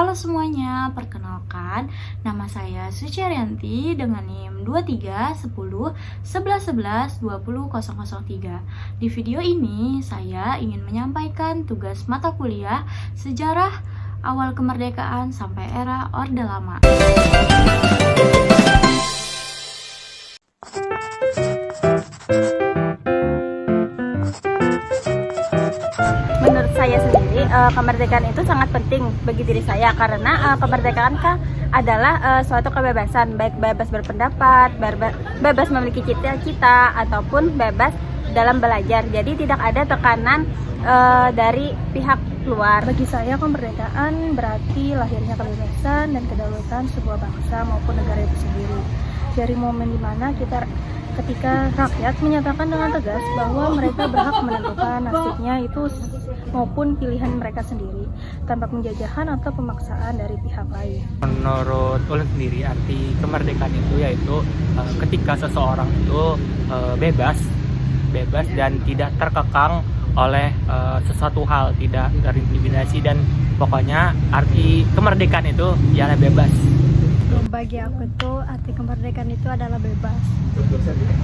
Halo semuanya, perkenalkan nama saya Suciaryanti dengan NIM 231011112003. Di video ini saya ingin menyampaikan tugas mata kuliah sejarah awal kemerdekaan sampai era Orde Lama. Menurut saya sendiri, kemerdekaan itu sangat penting bagi diri saya karena kemerdekaan kan adalah suatu kebebasan, baik bebas berpendapat, bebas memiliki cita-cita ataupun bebas dalam belajar. Jadi tidak ada tekanan dari pihak luar. Bagi saya kemerdekaan berarti lahirnya kebebasan dan kedaulatan sebuah bangsa maupun negara itu sendiri. Dari momen dimana ketika rakyat menyatakan dengan tegas bahwa mereka berhak menentukan nasibnya itu maupun pilihan mereka sendiri tanpa penjajahan atau pemaksaan dari pihak lain. Menurut ulun sendiri, arti kemerdekaan itu yaitu ketika seseorang itu bebas dan tidak terkekang oleh sesuatu hal, tidak terintimidasi, dan pokoknya arti kemerdekaan itu ialah bebas. Bagi aku tuh arti kemerdekaan itu adalah bebas.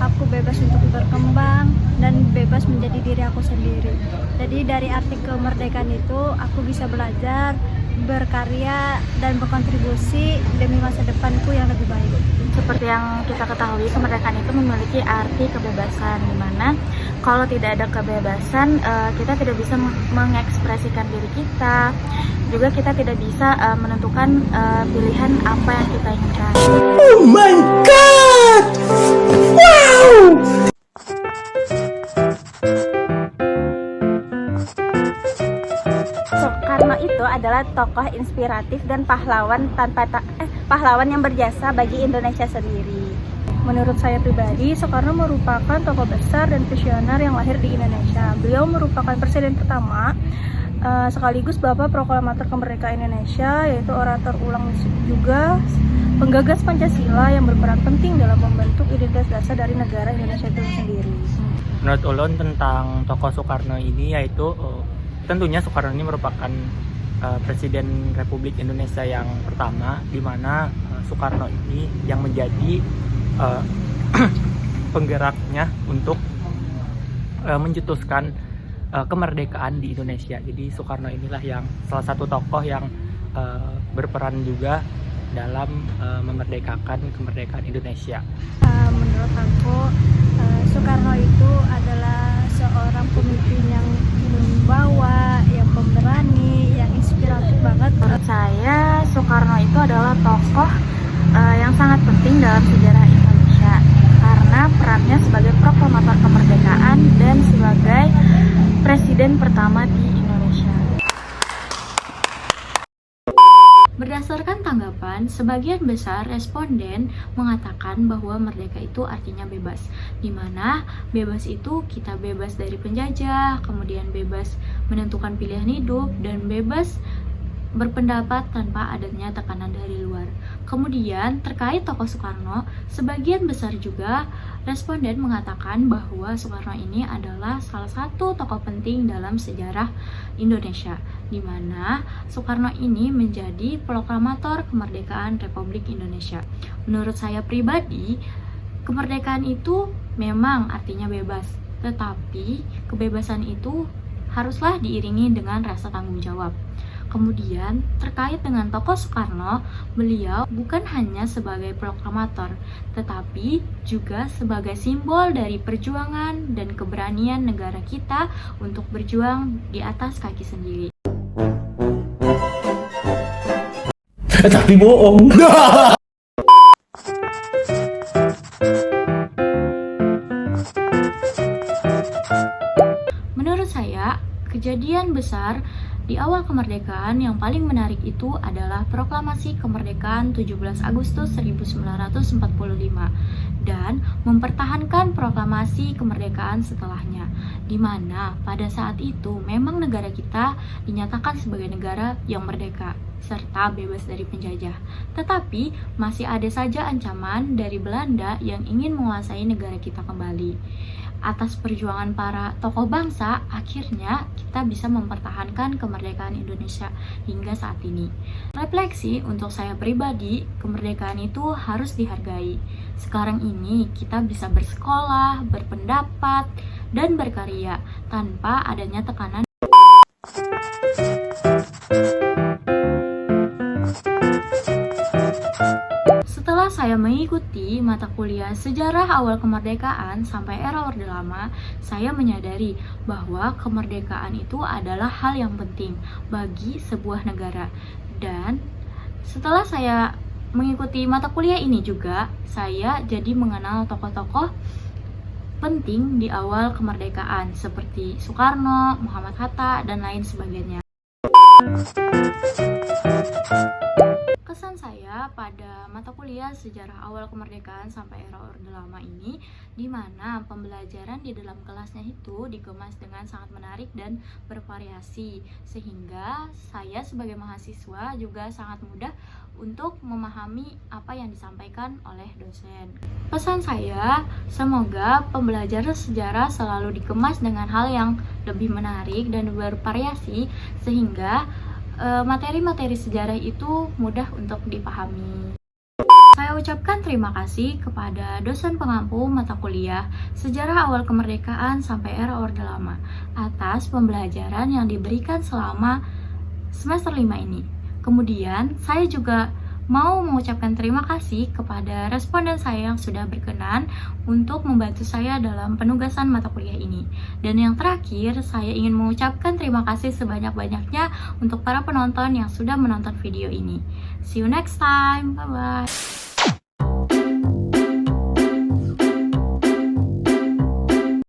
Aku bebas untuk berkembang dan bebas menjadi diri aku sendiri. Jadi dari arti kemerdekaan itu aku bisa belajar, berkarya, dan berkontribusi demi masa depanku yang lebih baik. Seperti yang kita ketahui, kemerdekaan itu memiliki arti kebebasan, dimana kalau tidak ada kebebasan, kita tidak bisa mengekspresikan diri kita, juga kita tidak bisa menentukan pilihan apa yang kita inginkan. Oh my god! Wow! Soekarno itu adalah tokoh inspiratif dan pahlawan pahlawan yang berjasa bagi Indonesia sendiri. Menurut saya pribadi, Soekarno merupakan tokoh besar dan visioner yang lahir di Indonesia. Beliau merupakan presiden pertama sekaligus Bapak Proklamator Kemerdekaan Indonesia, yaitu orator ulang juga penggagas Pancasila yang berperan penting dalam membentuk identitas dasar dari negara Indonesia itu sendiri. Menurut ulun tentang tokoh Soekarno ini yaitu tentunya Soekarno ini merupakan Presiden Republik Indonesia yang pertama, di mana Soekarno ini yang menjadi penggeraknya untuk mencetuskan kemerdekaan di Indonesia. Jadi Soekarno inilah yang salah satu tokoh yang berperan juga dalam memerdekakan kemerdekaan Indonesia. Menurut aku, Soekarno itu adalah seorang pemimpin yang membawa, yang pemberani, yang inspiratif banget. Menurut saya, Soekarno itu adalah tokoh yang sangat penting dalam sejarah Indonesia karena perannya sebagai proklamator kemerdekaan dan sebagai presiden pertama di Indonesia. Berdasarkan tanggapan, sebagian besar responden mengatakan bahwa merdeka itu artinya bebas, di mana bebas itu kita bebas dari penjajah, kemudian bebas menentukan pilihan hidup, dan bebas berpendapat tanpa adanya tekanan dari luar. Kemudian terkait tokoh Soekarno, sebagian besar juga responden mengatakan bahwa Soekarno ini adalah salah satu tokoh penting dalam sejarah Indonesia, di mana Soekarno ini menjadi proklamator kemerdekaan Republik Indonesia. Menurut saya pribadi, kemerdekaan itu memang artinya bebas, tetapi kebebasan itu haruslah diiringi dengan rasa tanggung jawab. Kemudian, terkait dengan tokoh Soekarno, beliau bukan hanya sebagai proklamator, tetapi juga sebagai simbol dari perjuangan dan keberanian negara kita untuk berjuang di atas kaki sendiri. Tapi bohong. Menurut saya, kejadian besar di awal kemerdekaan yang paling menarik itu adalah proklamasi kemerdekaan 17 Agustus 1945 dan mempertahankan proklamasi kemerdekaan setelahnya, di mana pada saat itu memang negara kita dinyatakan sebagai negara yang merdeka serta bebas dari penjajah. Tetapi masih ada saja ancaman dari Belanda yang ingin menguasai negara kita kembali. Atas perjuangan para tokoh bangsa, akhirnya kita bisa mempertahankan kemerdekaan Indonesia hingga saat ini. Refleksi untuk saya pribadi, kemerdekaan itu harus dihargai. Sekarang ini kita bisa bersekolah, berpendapat, dan berkarya tanpa adanya tekanan. Setelah saya mengikuti mata kuliah sejarah awal kemerdekaan sampai era Orde Lama, saya menyadari bahwa kemerdekaan itu adalah hal yang penting bagi sebuah negara. Dan setelah saya mengikuti mata kuliah ini juga, saya jadi mengenal tokoh-tokoh penting di awal kemerdekaan seperti Soekarno, Muhammad Hatta, dan lain sebagainya. Kesan saya pada mata kuliah sejarah awal kemerdekaan sampai era Orde Lama ini, di mana pembelajaran di dalam kelasnya itu dikemas dengan sangat menarik dan bervariasi, sehingga saya sebagai mahasiswa juga sangat mudah untuk memahami apa yang disampaikan oleh dosen. Pesan saya, semoga pembelajaran sejarah selalu dikemas dengan hal yang lebih menarik dan bervariasi, sehingga materi-materi sejarah itu mudah untuk dipahami. Saya ucapkan terima kasih kepada dosen pengampu mata kuliah sejarah awal kemerdekaan sampai era Orde Lama atas pembelajaran yang diberikan selama semester 5 ini. Kemudian saya juga mau mengucapkan terima kasih kepada responden saya yang sudah berkenan untuk membantu saya dalam penugasan mata kuliah ini. Dan yang terakhir, saya ingin mengucapkan terima kasih sebanyak-banyaknya untuk para penonton yang sudah menonton video ini. See you next time, bye-bye.